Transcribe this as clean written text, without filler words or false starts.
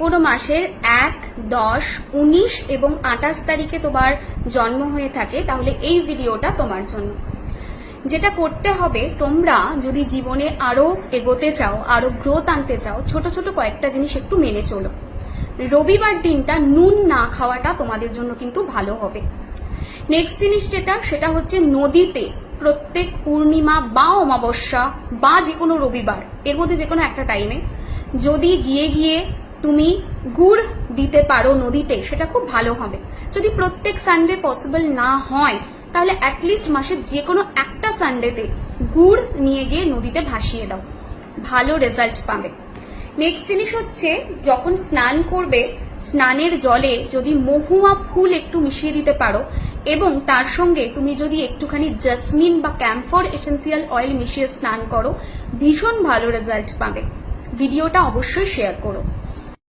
কোনো মাসের 1, 10, 19 এবং 28 তারিখে তোমার জন্ম হয়ে থাকে তাহলে এই ভিডিওটা তোমার জন্য। যেটা করতে হবে, তোমরা যদি জীবনে আরো এগোতে চাও, আরো গ্রোথ আনতে চাও, ছোট ছোট কয়েকটা জিনিস একটু মেনে চলো। রবিবার দিনটা নুন না খাওয়াটা তোমাদের জন্য কিন্তু ভালো হবে। নেক্সট জিনিস সেটা হচ্ছে নদীতে প্রত্যেক পূর্ণিমা বা অমাবস্যা বা যে কোনো রবিবার এর মধ্যে যে কোনো একটা টাইমে যদি গিয়ে তুমি গুড় দিতে পারো নদীতে, সেটা খুব ভালো হবে। যদি প্রত্যেক সানডে পসিবল না হয় তাহলে অ্যাটলিস্ট মাসের যে কোনো একটা সানডেতে গুড় নিয়ে গিয়ে নদীতে ভাসিয়ে দাও, ভালো রেজাল্ট পাবে। নেক্সট জিনিস হচ্ছে, যখন স্নান করবে স্নানের জলে যদি মহুয়া ফুল একটু মিশিয়ে দিতে পারো এবং তার সঙ্গে তুমি যদি একটুখানি জেসমিন বা ক্যাম্ফর এসেন্সিয়াল অয়েল মিশিয়ে স্নান করো, ভীষণ ভালো রেজাল্ট পাবে। ভিডিওটা অবশ্যই শেয়ার করো।